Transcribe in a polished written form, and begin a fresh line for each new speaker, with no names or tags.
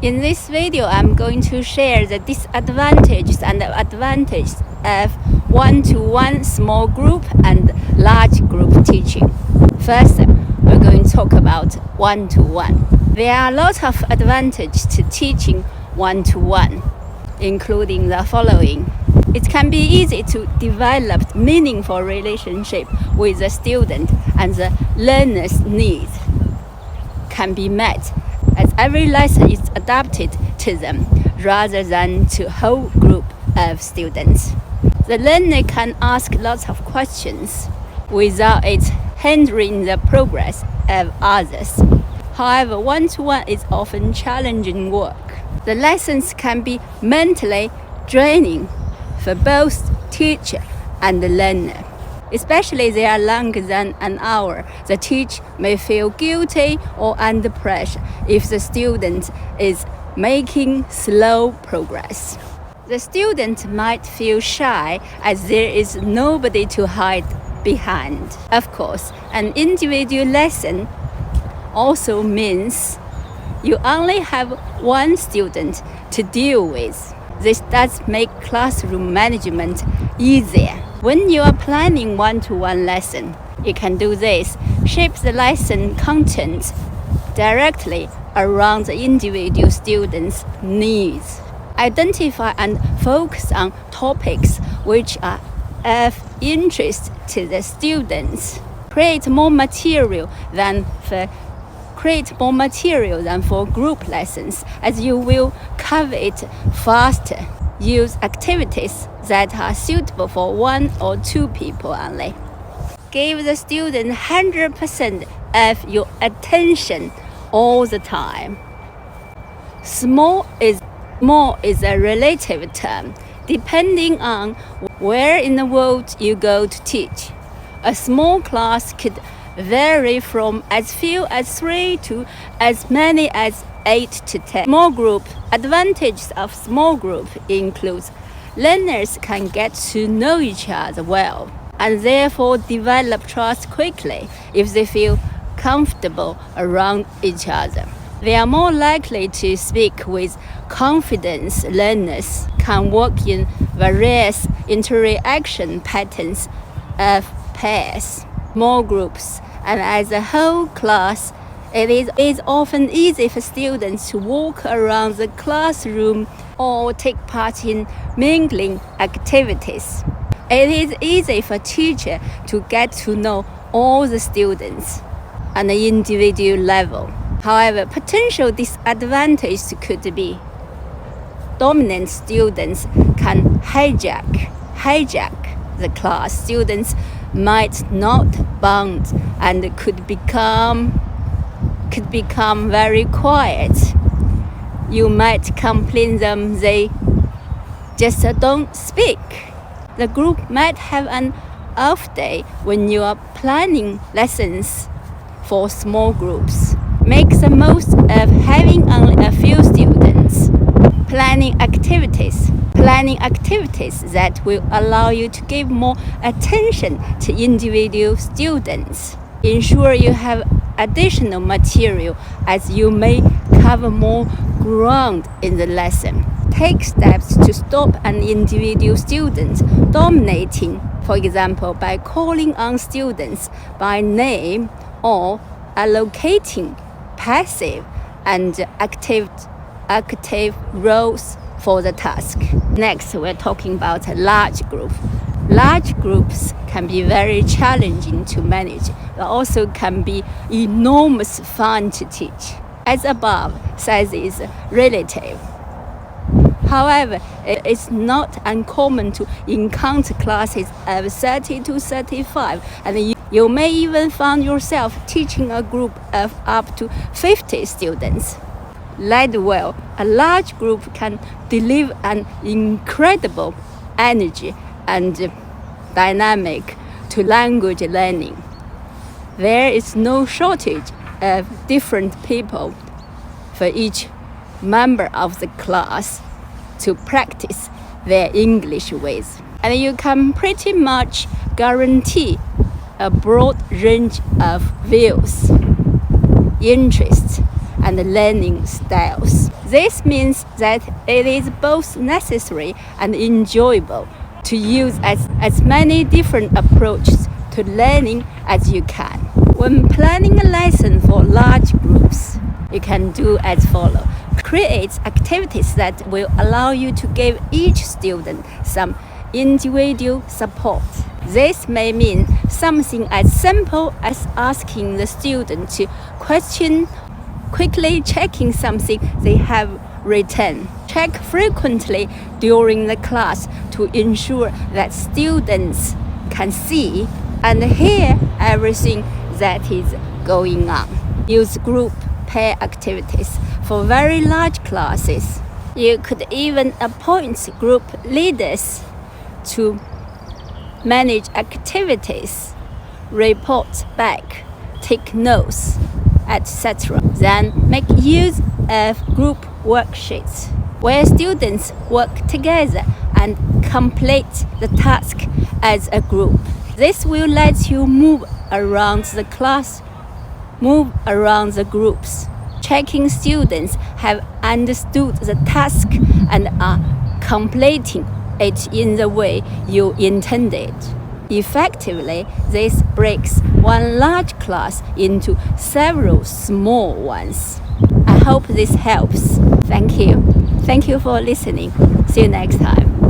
In this video, I'm going to share the disadvantages and advantages of one-to-one small group and large group teaching. First, we're going to talk about one-to-one. There are a lot of advantages to teaching one-to-one, including the following. It can be easy to develop meaningful relationship with the student, and the learner's needs can be met as every lesson is adapted to them rather than to a whole group of students. The learner can ask lots of questions without it hindering the progress of others. However, one-to-one is often challenging work. The lessons can be mentally draining for both teacher and the learner. Especially if they are longer than an hour, the teacher may feel guilty or under pressure if the student is making slow progress. The student might feel shy as there is nobody to hide behind. Of course, an individual lesson also means you only have one student to deal with. This does make classroom management easier. When you are planning one-to-one lesson, you can do this. Shape the lesson content directly around the individual student's needs. Identify and focus on topics which are of interest to the students. Create more material than for group lessons, as you will cover it faster. Use activities that are suitable for one or two people only. Give the student 100% of your attention all the time. Small is a relative term, depending on where in the world you go to teach. A small class could vary from as few as 3 to as many as 8 to 10. Small group. Advantages of small group includes learners can get to know each other well and therefore develop trust quickly if they feel comfortable around each other. They are more likely to speak with confidence. Learners can work in various interaction patterns of pairs, small groups, and as a whole class. It is often easy for students to walk around the classroom or take part in mingling activities. It is easy for teachers to get to know all the students on an individual level. However, potential disadvantages could be dominant students can hijack the class. Students might not bond and could become very quiet. You might complain them they just don't speak. The group might have an off day when you are planning lessons for small groups. Make the most of having only a few students. Planning activities that will allow you to give more attention to individual students. Ensure you have additional material as you may cover more ground in the lesson. Take steps to stop an individual student dominating, for example, by calling on students by name or allocating passive and active roles for the task. Next, we're talking about a large group. Large groups can be very challenging to manage, but also can be enormous fun to teach. As above, size is relative. However, it is not uncommon to encounter classes of 30 to 35, and you may even find yourself teaching a group of up to 50 students. Led well, a large group can deliver an incredible energy and dynamic to language learning. There is no shortage of different people for each member of the class to practice their English with. And you can pretty much guarantee a broad range of views, interests, and learning styles. This means that it is both necessary and enjoyable to use as many different approaches to learning as you can. When planning a lesson for large groups, you can do as follows. Create activities that will allow you to give each student some individual support. This may mean something as simple as asking the student to question, quickly checking something they have written. Check frequently during the class to ensure that students can see and hear everything that is going on. Use group pair activities for very large classes. You could even appoint group leaders to manage activities, report back, take notes, etc. Then make use of group worksheets where students work together and complete the task as a group. This will let you move around the class, move around the groups, checking students have understood the task and are completing it in the way you intended. Effectively, this breaks one large class into several small ones. I hope this helps. Thank you. Thank you for listening. See you next time.